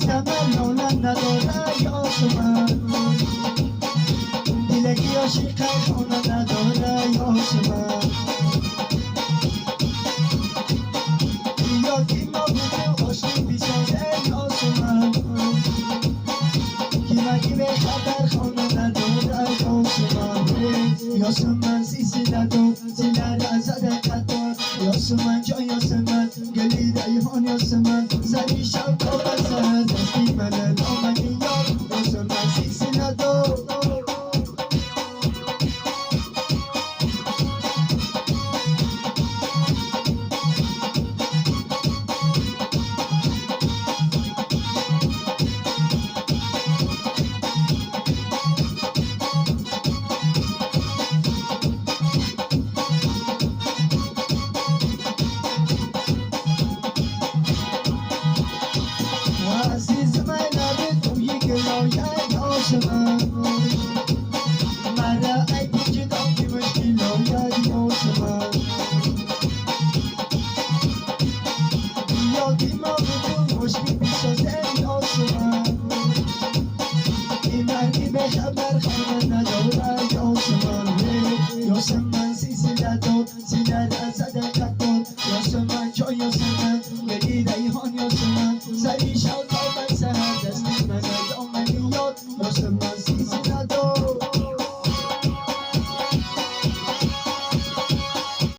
تمنا نداره یاسمن دیلگی عاشق خونه نداره یاسمن یا کی ما بودو عاشق بیسازه یاسمن کی مگی به خبر خونه نداره یاسمن یاسمن سیسی ندو زیلر ازده قطار یاسمن جا یاسمن گلی ریحان یاسمن زنی شب تا بزد دستی من نامنی یاسمن سیسی ندو عزیز من لب توی گلایه یاسمن مرا ای پیچ داکی مشکلایه یاسمن یا کی ما بودو مشکل بیسازه یاسمن این مردی به خبر خانه نداره یاسمن یاسمن سیسی نداد زینر ازده قطار یاسمن جا یاسمن گلی ریحان یاسمن زنی شب